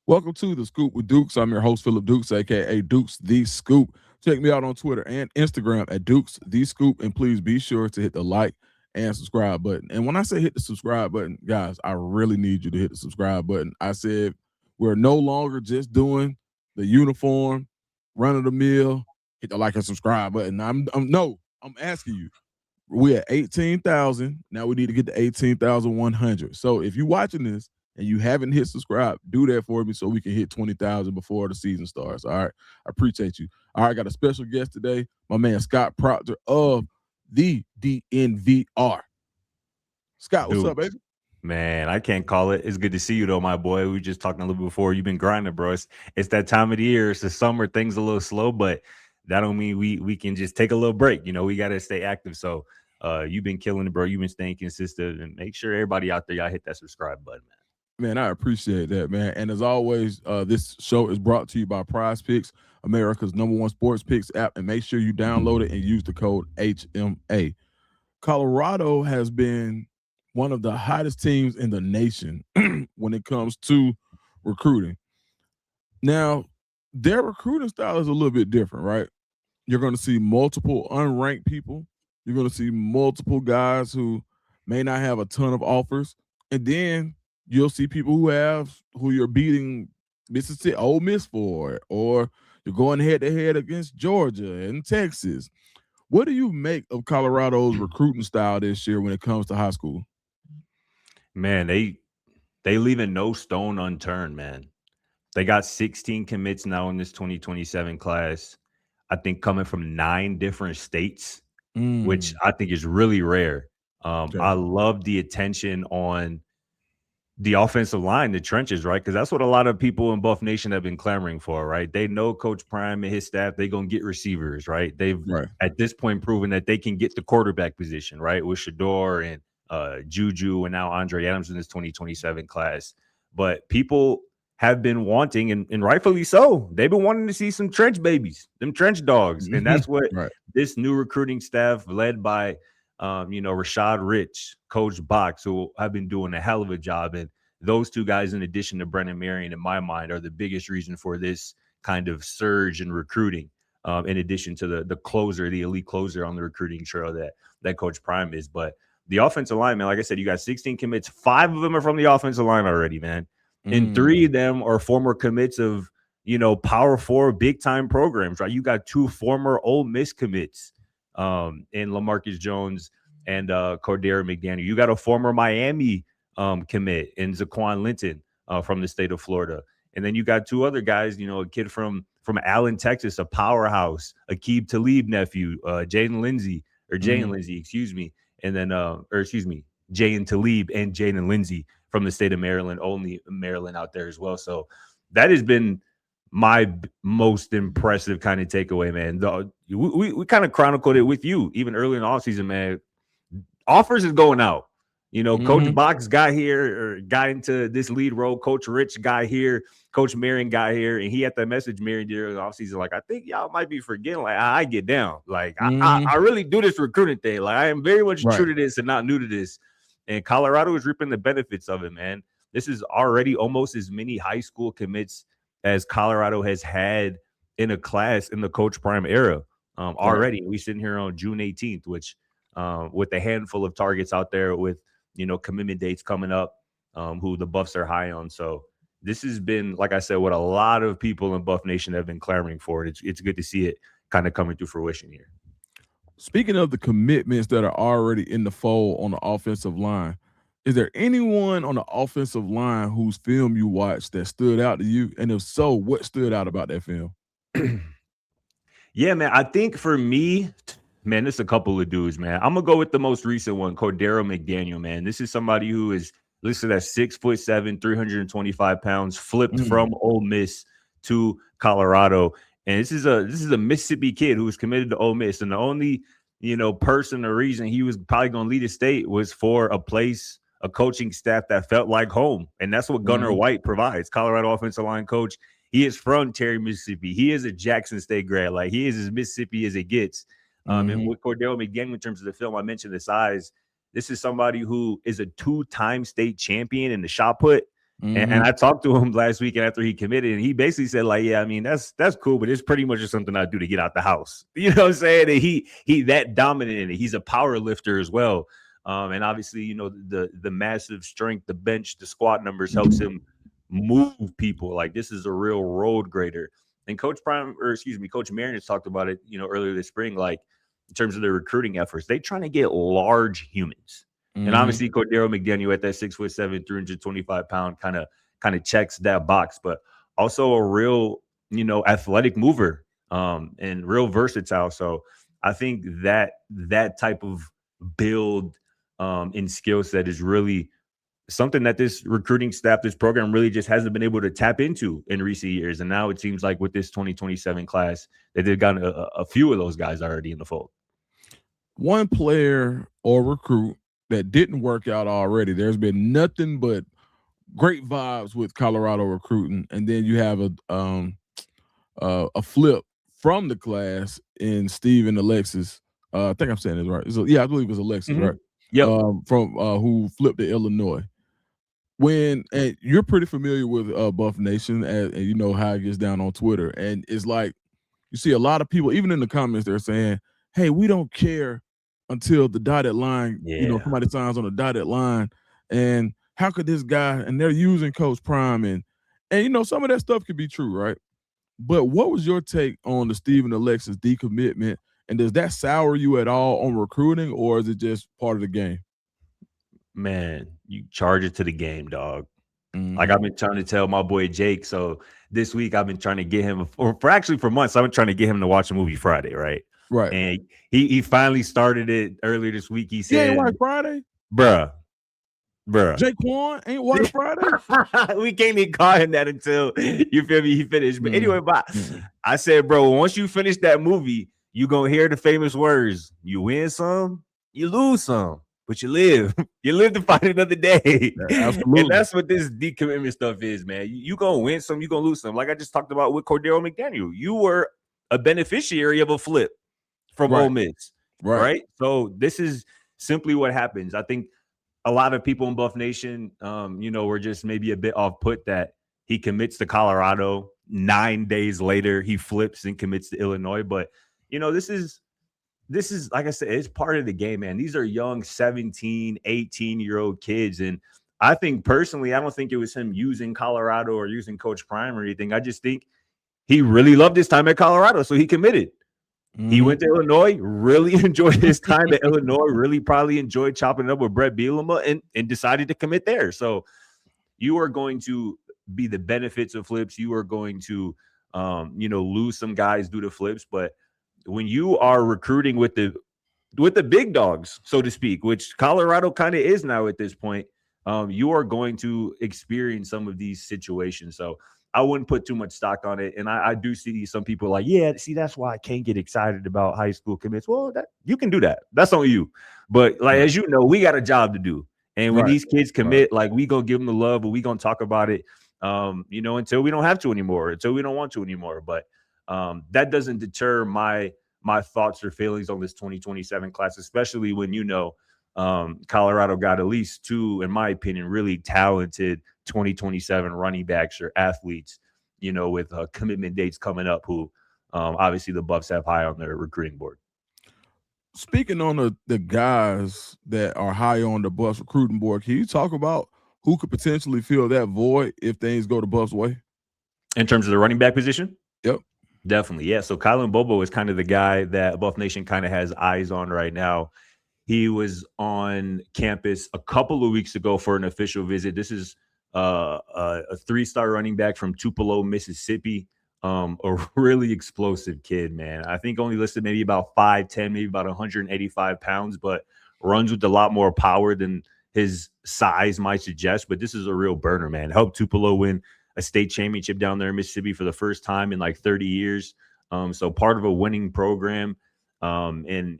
Welcome to the Scoop with Dukes. I'm your host, Philip Dukes, aka Dukes the Scoop. Check me out on Twitter and Instagram at Dukes the Scoop, and please be sure to hit the like and subscribe button. And when I say hit the subscribe button, guys, I really need you to hit the subscribe button. I said we're no longer just doing the uniform, run of the mill, hit the like and subscribe button. I'm asking you. We're at 18,000. Now we need to get to 18,100. So if you're watching this and you haven't hit subscribe, do that for me so we can hit 20,000 before the season starts. All right. I appreciate you. All right. I got a special guest today, my man Scott Procter of the DNVR. Scott, what's up, Dude, baby? man, I can't call it. It's good to see you though, my boy. We were just talking a little bit before. You've been grinding, bro. It's that time of the year. It's the summer. Things a little slow, but that don't mean we can just take a little break. We got to stay active. So you've been killing it, bro. You've been staying consistent, and make sure everybody out there, y'all hit that subscribe button, man. Man, I appreciate that, man. And as always, this show is brought to you by Prize Picks, America's #1 sports picks app. And make sure you download it and use the code HMA. Colorado has been one of the hottest teams in the nation when it comes to recruiting. Now, their recruiting style is a little bit different, right? You're going to see multiple unranked people. You're going to see multiple guys who may not have a ton of offers. And then you'll see people who you're beating Mississippi, Ole Miss for, or you're going head to head against Georgia and Texas. What do you make of Colorado's recruiting style this year when it comes to high school? Man, they leaving no stone unturned, man. They got 16 commits now in this 2027 class. I think coming from 9 different states, which Mm, I think is really rare. okay. I love the attention on the offensive line, the trenches, right? Because that's what a lot of people in Buff Nation have been clamoring for, right? They know Coach Prime and his staff, they're going to get receivers, right? They've, Right. at this point, proven that they can get the quarterback position, right? With Shador and Juju and now Andre Adams in this 2027 class. But people have been wanting, and rightfully so, they've been wanting to see some trench babies, them trench dogs. And that's what Right. this new recruiting staff led by Rashad Rich, Coach Box, who have been doing a hell of a job. And those two guys, in addition to Brennan Marion, in my mind, are the biggest reason for this kind of surge in recruiting. In addition to the closer, the elite closer on the recruiting trail that Coach Prime is. But the offensive line, man, like I said, you got 16 commits. 5 of them are from the offensive line already, man. And 3 Mm, of them are former commits of, Power 4 big time programs, right? You got 2 former Ole Miss commits in LaMarcus Jones and Cordero McDaniel. You got a former Miami commit in Zaquan Linton from the state of Florida. And then you got 2 other guys, a kid from Allen, Texas, a powerhouse, Aqib Talib nephew, Jaden mm. Lindsay, excuse me. And then, Jaden Talib and Jaden Lindsay from the state of Maryland, only Maryland out there as well. So that has been my most impressive kind of takeaway, man. We kind of chronicled it with you even early in the offseason, man. Offers is going out. Coach Mhm. Box got here or got into this lead role. Coach Rich got here. Coach Marion got here. And he had that message Marion during the offseason. Like, I think y'all might be forgetting, like, I get down. Like, I Mhm. really do this recruiting thing. Like, I am very much Right. true to this and not new to this. And Colorado is reaping the benefits of it, man. This is already almost as many high school commits as Colorado has had in a class in the Coach Prime era Right. already. We sitting here on June 18th, which with a handful of targets out there with, commitment dates coming up, who the Buffs are high on. So this has been, like I said, what a lot of people in Buff Nation have been clamoring for. It's good to see it kind of coming to fruition here. Speaking of the commitments that are already in the fold on the offensive line, is there anyone on the offensive line whose film you watched that stood out to you? And if so, what stood out about that film? Yeah, man. I think for me, man, it's a couple of dudes, man. I'm gonna go with the most recent one, Cordero McDaniel, man. This is somebody who is listed at 6'7", 325 pounds, flipped Mm, from Ole Miss to Colorado. And this is a Mississippi kid who was committed to Ole Miss. And the only, person or reason he was probably gonna lead a state was for a coaching staff that felt like home. And that's what Gunnar mhm, White provides, Colorado offensive line coach. He is from Terry, Mississippi. He is a Jackson State grad. Like, he is as Mississippi as it gets. And mhm, with Cordero McDaniel, in terms of the film, I mentioned the size. This is somebody who is a 2-time state champion in the shot put. And I talked to him last weekend after he committed, and he basically said, like, yeah, I mean, that's cool, but it's pretty much just something I do to get out the house. You know what I'm saying? And he that dominant in it. He's a power lifter as well. And obviously, you know, the massive strength, the bench, the squat numbers helps him move people. Like, this is a real road grader. And Coach Marion has talked about it, you know, earlier this spring, like in terms of their recruiting efforts, they trying to get large humans. And obviously, Cordero McDaniel at that 6'7", 325-pound kind of checks that box, but also a real, you know, athletic mover, and real versatile. So I think that type of build, in skill set is really something that this recruiting staff, this program really just hasn't been able to tap into in recent years. And now it seems like with this 2027 class that they've gotten a few of those guys already in the fold. One player or recruit that didn't work out already. There's been nothing but great vibes with Colorado recruiting, and then you have a flip from the class in Steve and Alexis. I think I'm saying this right. I believe it was Alexis, right? Yep. From who flipped to Illinois. And you're pretty familiar with Buff Nation, and you know how it gets down on Twitter, and it's like you see a lot of people, even in the comments, they're saying, "Hey, we don't care until the dotted line, you know, somebody signs on the dotted line. And how could this guy," and they're using Coach Prime, and you know, some of that stuff could be true, right? But what was your take on the Stephen Alexis decommitment? And does that sour you at all on recruiting, or is it just part of the game? Man, you charge it to the game, dog. Like I've been trying to tell my boy Jake. So this week I've been trying to get him, for months, I've been trying to get him to watch a movie Friday, right? Right. And he finally started it earlier this week. He said, "Ain't watch Friday, bruh. Jaquan ain't watch Friday." We can't even call him that until, you feel me, he finished. But anyway, I said, bro, once you finish that movie, you gonna hear the famous words: you win some, you lose some, but you live. You live to fight another day. Yeah, absolutely. And that's what this decommitment stuff is, man. You gonna win some, you gonna lose some. Like I just talked about with Cordero McDaniel, you were a beneficiary of a flip from Ole Miss, right? So this is simply what happens. I think a lot of people in Buff Nation, you know, were just maybe a bit off put that he commits to Colorado. 9 days later, he flips and commits to Illinois. But, you know, this is, like I said, it's part of the game, man. These are young 17, 18-year-old kids. And I think personally, I don't think it was him using Colorado or using Coach Prime or anything. I just think he really loved his time at Colorado, so he committed. He went to Illinois, really enjoyed his time at Illinois, really probably enjoyed chopping it up with Brett Bielema, and decided to commit there. So you are going to be the benefits of flips. You are going to, you know, lose some guys due to flips. But when you are recruiting with the big dogs, so to speak, which Colorado kind of is now at this point, you are going to experience some of these situations. So I wouldn't put too much stock on it. And I do see some people like, yeah, see, that's why I can't get excited about high school commits. Well, you can do that. That's on you. But like, as you know, we got a job to do. And when these kids commit, like, we going to give them the love, but we going to talk about it, you know, until we don't have to anymore, until we don't want to anymore. But that doesn't deter my thoughts or feelings on this 2027 class, especially when, you know, Colorado got at least two, in my opinion, really talented 2027 running backs or athletes, you know, with commitment dates coming up, who obviously the Buffs have high on their recruiting board. Speaking on the guys that are high on the Buffs recruiting board, can you talk about who could potentially fill that void if things go the Buffs' way? In terms of the running back position? Yep. Definitely, yeah. So Kylan Bobo is kind of the guy that Buff Nation kind of has eyes on right now. He was on campus a couple of weeks ago for an official visit. This is a 3-star running back from Tupelo, Mississippi. A really explosive kid, man. I think only listed maybe about 5'10", maybe about 185 pounds, but runs with a lot more power than his size might suggest. But this is a real burner, man. Helped Tupelo win a state championship down there in Mississippi for the first time in like 30 years. So part of a winning program. And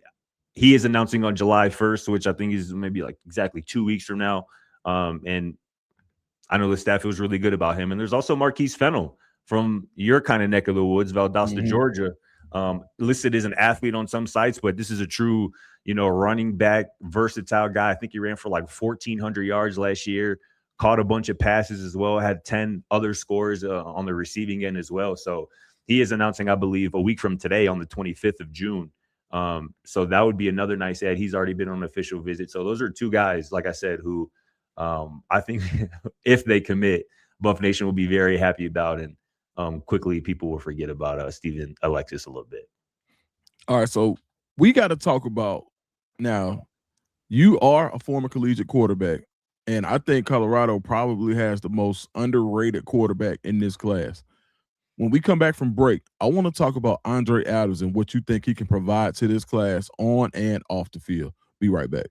he is announcing on July 1st, which I think is maybe like exactly 2 weeks from now. And I know the staff feels really good about him. And there's also Marquise Fennell from your kind of neck of the woods, Valdosta, Georgia, listed as an athlete on some sites, but this is a true, you know, running back, versatile guy. I think he ran for like 1,400 yards last year. caught a bunch of passes as well, had 10 other scores on the receiving end as well. So he is announcing, I believe, a week from today on the 25th of June. So that would be another nice ad. He's already been on an official visit. So those are two guys, like I said, who I think if they commit, Buff Nation will be very happy about, and quickly people will forget about Steven Alexis a little bit. All right, so we got to talk about now. You are a former collegiate quarterback, and I think Colorado probably has the most underrated quarterback in this class. When we come back from break, I want to talk about Andre Adams and what you think he can provide to this class on and off the field. Be right back.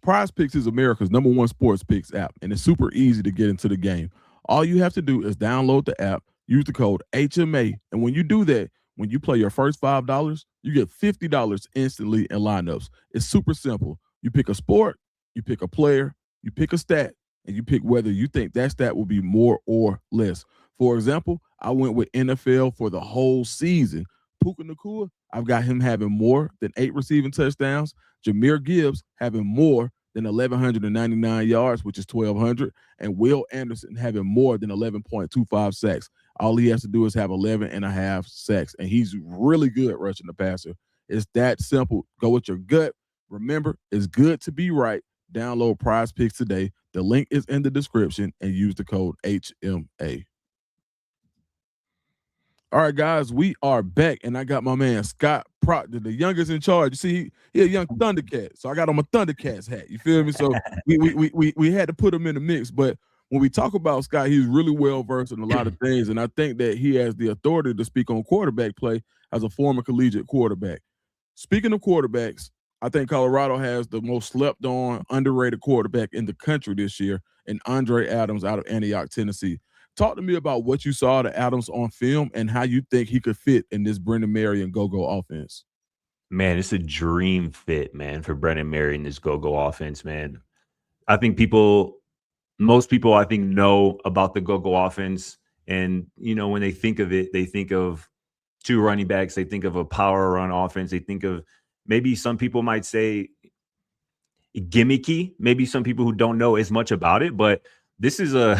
Prize Picks is America's #1 sports picks app, and it's super easy to get into the game. All you have to do is download the app, use the code HMA, and when you do that, when you play your first $5, you get $50 instantly in lineups. It's super simple. You pick a sport, you pick a player, you pick a stat, and you pick whether you think that stat will be more or less. For example, I went with NFL for the whole season. Puka Nacua, I've got him having more than 8 receiving touchdowns. Jahmyr Gibbs having more than 1,199 yards, which is 1,200, and Will Anderson having more than 11.25 sacks. All he has to do is have 11.5 sacks, and he's really good rushing the passer. It's that simple. Go with your gut. Remember, it's good to be right. Download Prize Picks today. The link is in the description, and use the code HMA. All right, guys, we are back, and I got my man Scott Proctor, the youngest in charge. You see, he a young Thundercat, so I got on my Thundercats hat. You feel me? So we had to put him in the mix. But when we talk about Scott, he's really well versed in a lot of things, and I think that he has the authority to speak on quarterback play as a former collegiate quarterback. Speaking of quarterbacks, I think Colorado has the most slept on, underrated quarterback in the country this year, and Andre Adams out of Antioch, Tennessee. Talk to me about what you saw to Adams on film and how you think he could fit in this Brendan Marion go-go offense. Man, it's a dream fit, man, for Brendan Marion, this go-go offense, man. I think most people, I think, know about the go-go offense. And, when they think of it, they think of 2 running backs. They think of a power run offense. They think of, maybe some people might say, gimmicky. Maybe some people who don't know as much about it, but this is a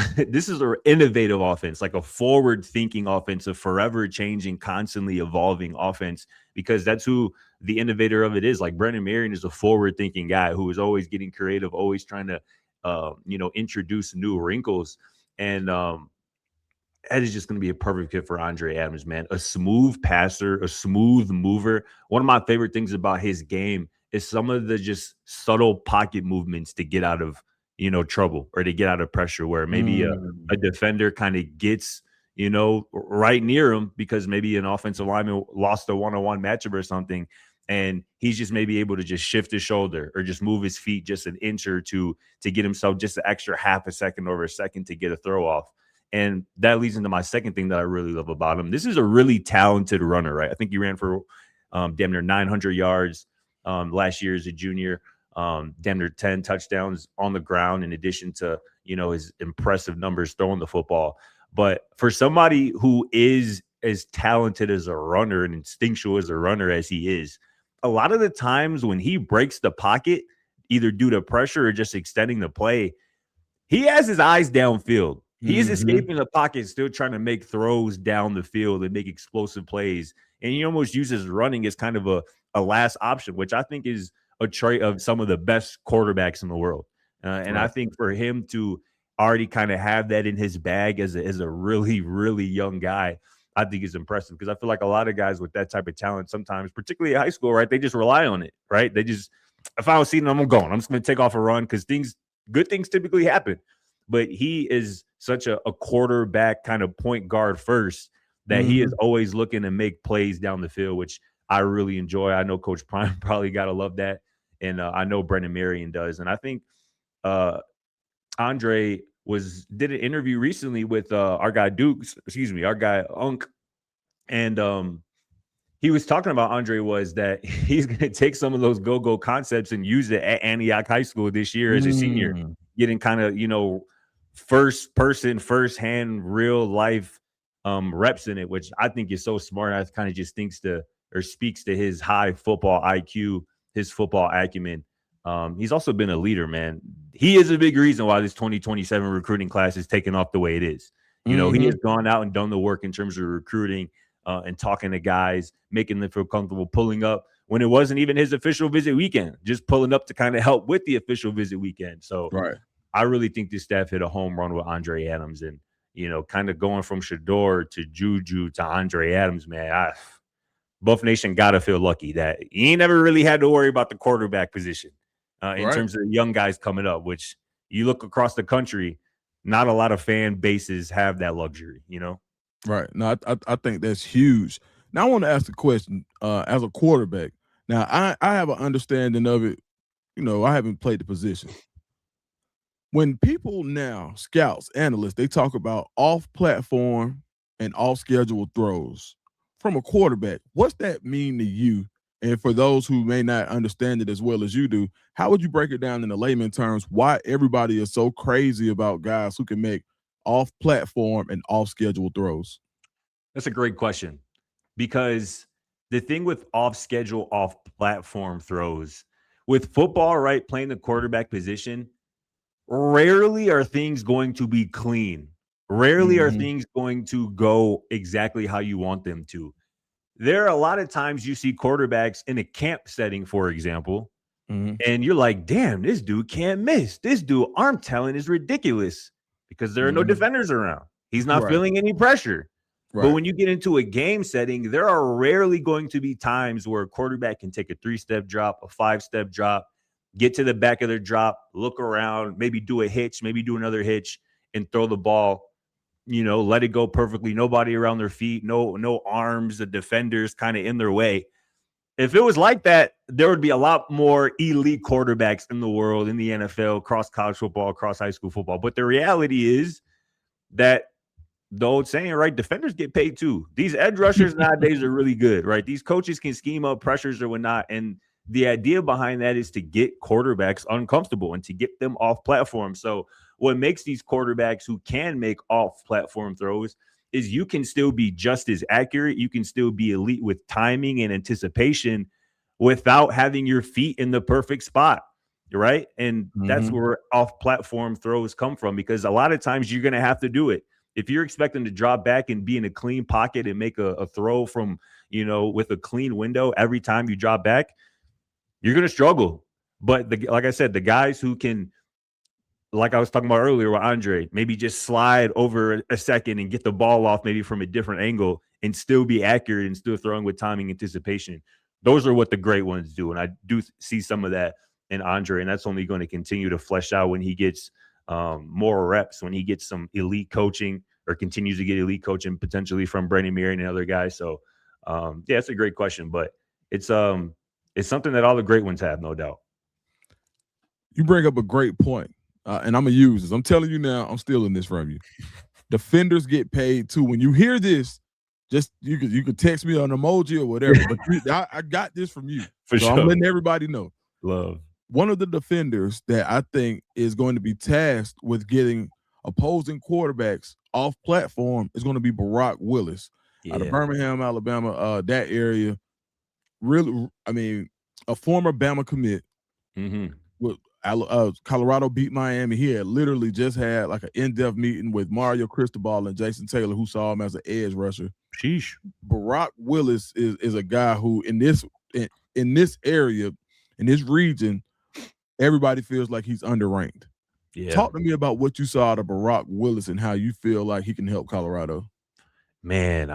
innovative offense, like a forward-thinking offense, a forever changing, constantly evolving offense, because that's who the innovator of it is. Like, Brendan Marion is a forward-thinking guy who is always getting creative, always trying to, introduce new wrinkles. And that is just going to be a perfect fit for Andre Adams, man. A smooth passer, a smooth mover. One of my favorite things about his game is some of the just subtle pocket movements to get out of trouble, or to get out of pressure, where maybe a defender kind of gets, right near him because maybe an offensive lineman lost a one-on-one matchup or something. And he's just maybe able to just shift his shoulder or just move his feet just an inch or two to get himself just an extra half a second over a second to get a throw off. And that leads into my second thing that I really love about him. This is a really talented runner, right? I think he ran for damn near 900 yards last year as a junior. Damn near 10 touchdowns on the ground, in addition to, his impressive numbers throwing the football. But for somebody who is as talented as a runner and instinctual as a runner as he is, a lot of the times when he breaks the pocket, either due to pressure or just extending the play, he has his eyes downfield. He is escaping the pocket, still trying to make throws down the field and make explosive plays. And he almost uses running as kind of a last option, which I think is a trait of some of the best quarterbacks in the world. And I think for him to already kind of have that in his bag as a really, really young guy, I think is impressive, because I feel like a lot of guys with that type of talent sometimes, particularly at high school, right, they just rely on it, right? They just, if I don't see them, I'm going. I'm just going to take off a run, because good things typically happen. But he is such a quarterback kind of point guard first that he is always looking to make plays down the field, which I really enjoy. I know Coach Prime probably got to love that. And I know Brendan Marion does. And I think Andre did an interview recently with our guy our guy Unk. And he was talking about Andre was that he's going to take some of those go-go concepts and use it at Antioch High School this year as a senior, getting kind of, first-hand, real-life reps in it, which I think is so smart. I kind of just speaks to his high football IQ, his football acumen. He's also been a leader, man. He is a big reason why this 2027 recruiting class is taking off the way it is. You know, he has gone out and done the work in terms of recruiting and talking to guys, making them feel comfortable, pulling up when it wasn't even his official visit weekend, just pulling up to kind of help with the official visit weekend. So Right. I really think this staff hit a home run with Andre Adams, and, you know, kind of going from Shador to Juju to Andre Adams, man. Buff Nation got to feel lucky that he ain't never really had to worry about the quarterback position in terms of the young guys coming up, which you look across the country, not a lot of fan bases have that luxury, you know? Right. No, I think that's huge. Now I want to ask the question as a quarterback. Now I have an understanding of it. You know, I haven't played the position. When people now, scouts, analysts, they talk about off-platform and off-schedule throws from a quarterback, what's that mean to you? And for those who may not understand it as well as you do, how would you break it down in the layman terms? Why everybody is so crazy about guys who can make off-platform and off-schedule throws? That's a great question, because the thing with off schedule, off platform throws with football, right? Playing the quarterback position, rarely are things going to be clean. Rarely are Mhm, things going to go exactly how you want them to. There are a lot of times you see quarterbacks in a camp setting, for example, mhm. and you're like, damn, this dude can't miss. This dude arm talent is ridiculous because there are no Mhm. defenders around. He's not Right, feeling any pressure. But right. when you get into a game setting, there are rarely going to be times where a quarterback can take a 3-step drop, a 5-step drop, get to the back of their drop, look around, maybe do a hitch, maybe do another hitch, and throw the ball, you know, let it go perfectly. Nobody around their feet, no arms, the defenders kind of in their way. If it was like that, there would be a lot more elite quarterbacks in the world, in the NFL, across college football, across high school football. But the reality is that the old saying, right? Defenders get paid too. These edge rushers nowadays are really good, right? These coaches can scheme up pressures or whatnot. And the idea behind that is to get quarterbacks uncomfortable and to get them off platform. So, what makes these quarterbacks who can make off platform throws is you can still be just as accurate. You can still be elite with timing and anticipation without having your feet in the perfect spot, right? And that's Mhm. where off platform throws come from, because a lot of times you're going to have to do it. If you're expecting to drop back and be in a clean pocket and make a throw from, you know, with a clean window every time you drop back, you're going to struggle. But like I said, the guys who can, like I was talking about earlier with Andre, maybe just slide over a second and get the ball off maybe from a different angle and still be accurate and still throwing with timing, anticipation. Those are what the great ones do. And I do see some of that in Andre, and that's only going to continue to flesh out when he gets more reps, when he gets some elite coaching or continues to get elite coaching potentially from Brandon Marion and other guys. So yeah, it's a great question, but it's something that all the great ones have, no doubt. You bring up a great point, and I'm gonna use this. I'm telling you now, I'm stealing this from you. Defenders get paid too. When you hear this, just you could text me an emoji or whatever. But I got this from you, For so I'm sure. letting everybody know. Love. One of the defenders that I think is going to be tasked with getting opposing quarterbacks off platform is going to be Barack Willis out of Yeah. Birmingham, Alabama. That area, really, I mean, a former Bama commit. Mm-hmm. With Colorado beat Miami. He had literally just had like an in-depth meeting with Mario Cristobal and Jason Taylor, who saw him as an edge rusher. Sheesh. Barack Willis is a guy who in this area, in this region, everybody feels like he's underranked. Yeah. Talk to me about what you saw out of Barack Willis and how you feel like he can help Colorado. Man,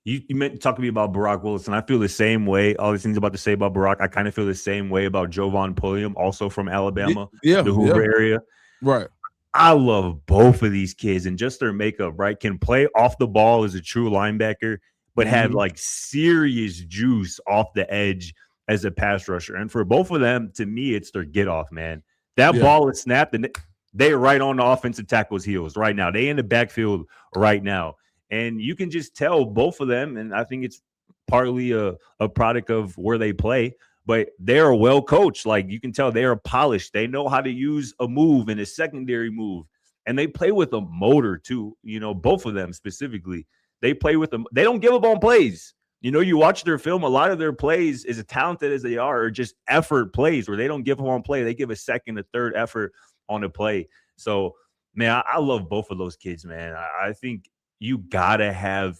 you meant to talk to me about Barack Wilson. I feel the same way. All these things about to say about Barack, I kind of feel the same way about Jovan Pulliam, also from Alabama, Yeah, the yeah, Hoover area. right. I love both of these kids and just their makeup, right? Can play off the ball as a true linebacker, but have Mhm. like serious juice off the edge as a pass rusher. And for both of them, to me, it's their get off, man. That Yeah, ball is snapped and they're right on the offensive tackle's heels right now. They in the backfield right now. And you can just tell both of them, and I think it's partly a product of where they play, but they're well coached. Like you can tell they are polished. They know how to use a move and a secondary move. And they play with a motor too. You know, both of them specifically. They play with them. They don't give up on plays. You know, you watch their film, a lot of their plays, as talented as they are just effort plays where they don't give one play. They give a second, a third effort on a play. So, man, I love both of those kids, man. I think you got to have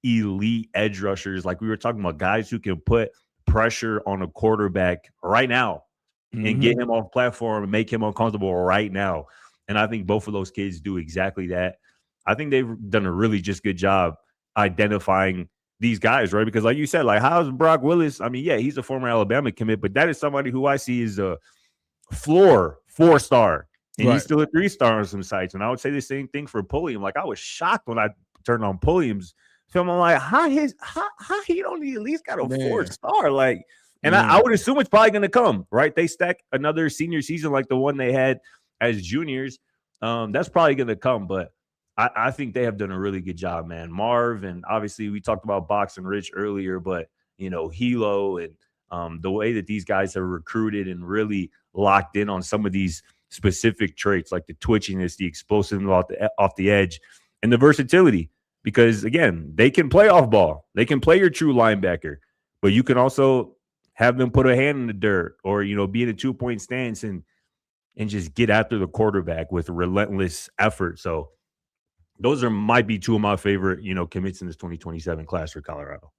elite edge rushers. Like we were talking about, guys who can put pressure on a quarterback right now and get him off platform and make him uncomfortable right now. And I think both of those kids do exactly that. I think they've done a really just good job identifying these guys, right? Because like you said, like how's Brock Willis? I mean, yeah, he's a former Alabama commit, but that is somebody who I see is a floor 4-star, and he's still a 3-star on some sites. And I would say the same thing for Pulliam. Like I was shocked when I turned on Pulliam's film. I'm like, how he don't at least got a 4-star? Like, and I would assume it's probably going to come, right? They stack another senior season like the one they had as juniors. That's probably going to come, but I think they have done a really good job, man. Marv, and obviously we talked about Box and Rich earlier, but you know, Hilo and the way that these guys are recruited and really locked in on some of these specific traits like the twitchiness, the explosiveness off the edge, and the versatility. Because again, they can play off ball, they can play your true linebacker, but you can also have them put a hand in the dirt or be in a 2-point stance and just get after the quarterback with relentless effort. So those might be two of my favorite, commits in this 2027 class for Colorado.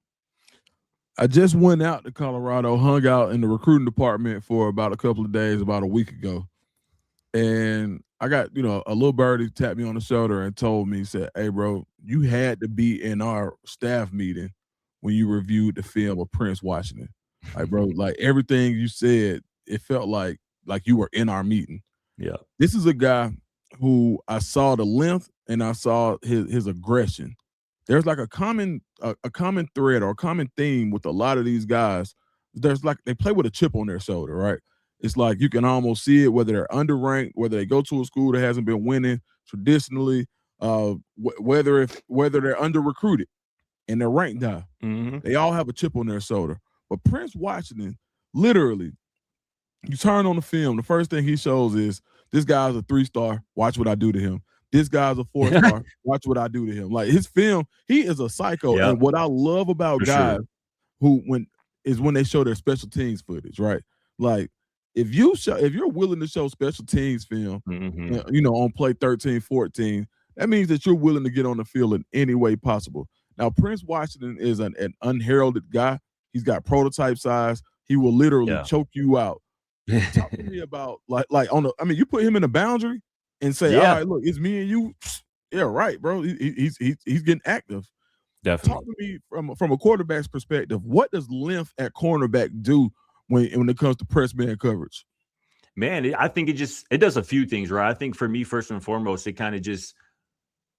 I just went out to Colorado, hung out in the recruiting department for about a couple of days, about a week ago. And I got, a little birdie tapped me on the shoulder and told me, said, "Hey, bro, you had to be in our staff meeting when you reviewed the film of Prince Washington. Like, bro, like everything you said, it felt like you were in our meeting." Yeah. This is a guy who I saw the length and I saw his aggression. There's like a common thread or a common theme with a lot of these guys. There's like they play with a chip on their shoulder, right? It's like you can almost see it, whether they're underranked, whether they go to a school that hasn't been winning traditionally, whether they're under recruited and they're ranked high. They all have a chip on their shoulder. But Prince Washington, literally, you turn on the film, the first thing he shows is this guy's a 3-star. Watch what I do to him. This guy's a 4-star. Watch what I do to him. Like his film, he is a psycho. Yep. And what I love about guys who when they show their special teams footage, right? Like if you're willing to show special teams film, on play 13, 14, that means that you're willing to get on the field in any way possible. Now, Prince Washington is an unheralded guy. He's got prototype size. He will literally choke you out. Talk to me about you put him in a boundary and say, all right, look, it's me and you. Yeah, right, bro. He's getting active. Definitely. Talk to me from a quarterback's perspective. What does length at cornerback do when it comes to press man coverage? Man, I think it does a few things, right? I think for me, first and foremost, it kind of just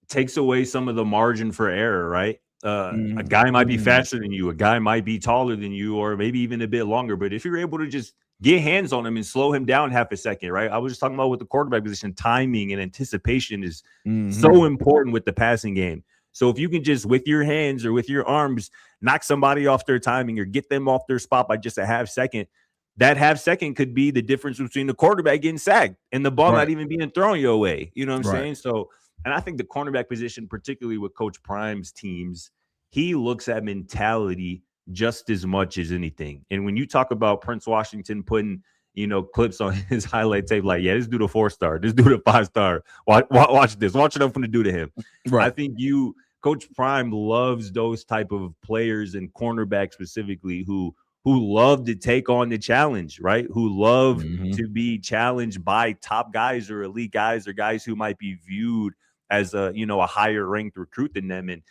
takes away some of the margin for error, right? A guy might be faster than you, a guy might be taller than you, or maybe even a bit longer. But if you're able to just get hands on him and slow him down half a second, right? I was just talking about with the quarterback position, timing and anticipation is so important with the passing game. So if you can just with your hands or with your arms knock somebody off their timing or get them off their spot by just a half second, that half second could be the difference between the quarterback getting sacked and the ball not even being thrown your way. You know what I'm saying? So, and I think the cornerback position, particularly with Coach Prime's teams, he looks at mentality just as much as anything. And when you talk about Prince Washington putting, clips on his highlight tape, like, yeah, this dude a 4-star, this dude a 5-star. Watch this. Watch what I'm going to do to him. Right. I think Coach Prime loves those type of players and cornerbacks specifically who love to take on the challenge, right? Who love to be challenged by top guys or elite guys or guys who might be viewed as a higher ranked recruit than them. And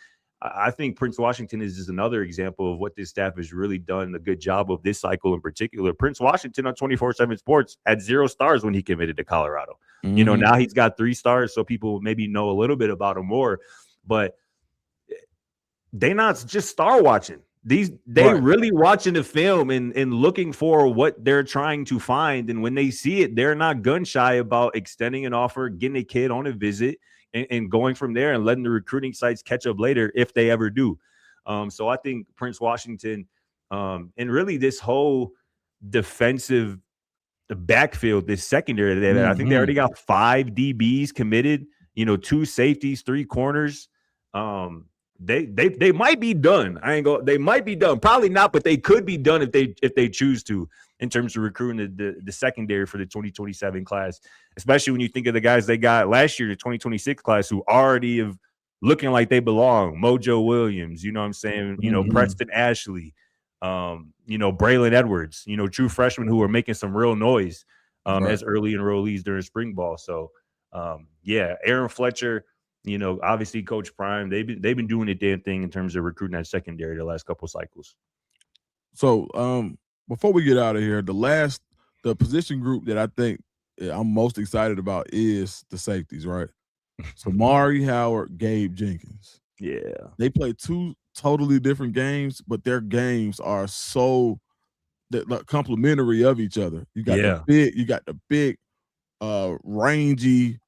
I think Prince Washington is just another example of what this staff has really done a good job of this cycle in particular. Prince Washington on 24/7 Sports had 0 stars when he committed to Colorado. Now he's got 3 stars, so people maybe know a little bit about him more. But they not just star watching. They really watching the film and looking for what they're trying to find. And when they see it, they're not gun shy about extending an offer, getting a kid on a visit, and going from there and letting the recruiting sites catch up later if they ever do. So I think Prince Washington and really this whole defensive backfield, this secondary, I think they already got 5 DBs committed, 2 safeties, 3 corners. they might be done. They might be done. Probably not, but they could be done if they choose to, in terms of recruiting the secondary for the 2027 class, especially when you think of the guys they got last year, the 2026 class, who already have looking like they belong. Mojo Williams, you know what I'm saying? You know, Preston Ashley, you know, Braylon Edwards, you know, true freshmen who are making some real noise as early enrollees during spring ball. So yeah, Aaron Fletcher, you know, obviously Coach Prime, they've been doing a damn thing in terms of recruiting that secondary the last couple of cycles. So before we get out of here, the position group that I think I'm most excited about is the safeties, right? So Mari Howard, Gabe Jenkins. Yeah. They play two totally different games, but their games are so complementary of each other. You got the big rangy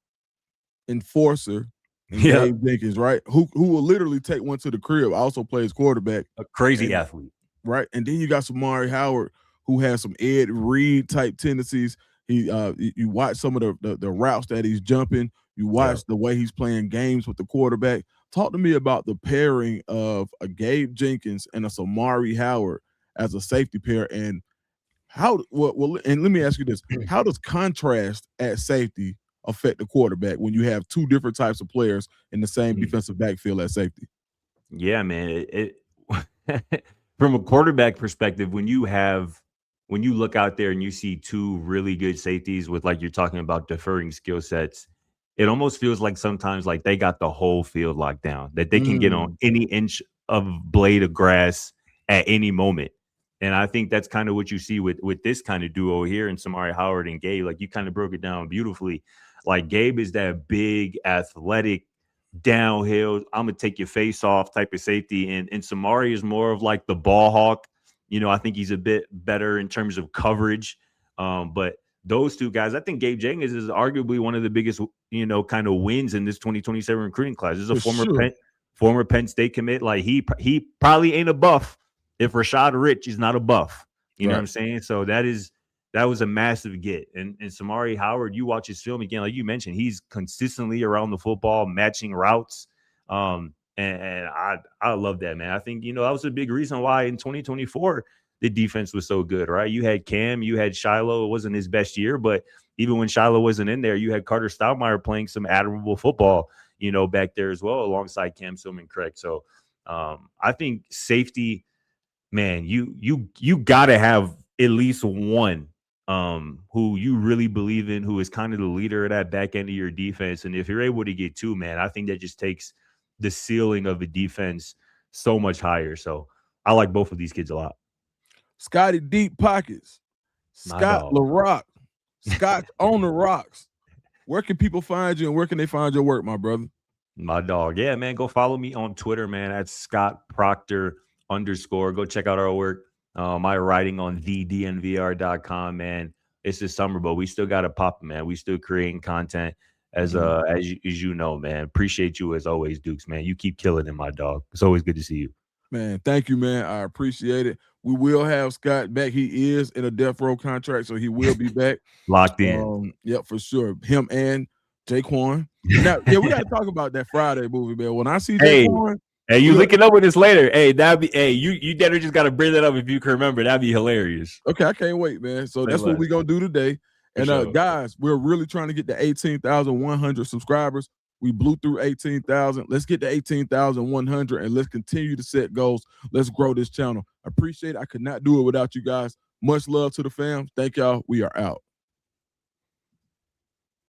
enforcer and Gabe Jenkins, right? Who will literally take one to the crib, also plays quarterback. A crazy athlete. Right. And then you got Samari Howard, who has some Ed Reed type tendencies. You watch some of the routes that he's jumping. You watch the way he's playing games with the quarterback. Talk to me about the pairing of a Gabe Jenkins and a Samari Howard as a safety pair, and and let me ask you this: how does contrast at safety affect the quarterback when you have two different types of players in the same defensive backfield at safety? Yeah, man. From a quarterback perspective, when you look out there and you see two really good safeties with, like you're talking about, differing skill sets, it almost feels like sometimes like they got the whole field locked down, that they can get on any inch of blade of grass at any moment. And I think that's kind of what you see with this kind of duo here in Samari Howard and Gabe. Like, you kind of broke it down beautifully. Like, Gabe is that big, athletic, downhill, I'm gonna take your face off type of safety, and Samari is more of like the ball hawk. You know, I think he's a bit better in terms of coverage. But those two guys, I think Gabe Jenkins is arguably one of the biggest, you know, kind of wins in this 2027 recruiting class. This is a former Penn State commit. Like, he probably ain't a buff if Rashad Rich is not a buff. You know what I'm saying? So that was a massive get. And Samari Howard, you watch his film again, like you mentioned, he's consistently around the football, matching routes. And I love that, man. I think, you know, that was a big reason why in 2024 the defense was so good, right? You had Cam, you had Shiloh. It wasn't his best year, but even when Shiloh wasn't in there, you had Carter Stoudemire playing some admirable football, you know, back there as well, alongside Cam Silman-Craig. So I think safety, man, you gotta have at least one who you really believe in, who is kind of the leader of that back end of your defense. And if you're able to get two, man, I think that just takes the ceiling of the defense so much higher. So I like both of these kids a lot. Scotty Deep Pockets, Scott LaRock, Scott on the Rocks. Where can people find you and where can they find your work, my brother? My dog. Yeah, man. Go follow me on Twitter, man, at Scott Procter _. Go check out our work. My writing on thednvr.com, man. It's the summer, but we still got it popping, man. We still creating content as you know, man. Appreciate you as always, Dukes, man. You keep killing it, my dog. It's always good to see you. Man, thank you, man. I appreciate it. We will have Scott back. He is in a death row contract, so he will be back. Locked in. Yep, for sure. Him and Jaquan. Now, yeah, we got to talk about that Friday movie, man. When I see Jaquan. Hey, you linking up with this later. Hey, you better just got to bring that up if you can remember. That'd be hilarious. Okay, I can't wait, man. So that's what we're going to do today. And guys, we're really trying to get to 18,100 subscribers. We blew through 18,000. Let's get to 18,100 and let's continue to set goals. Let's grow this channel. I appreciate it. I could not do it without you guys. Much love to the fam. Thank y'all. We are out.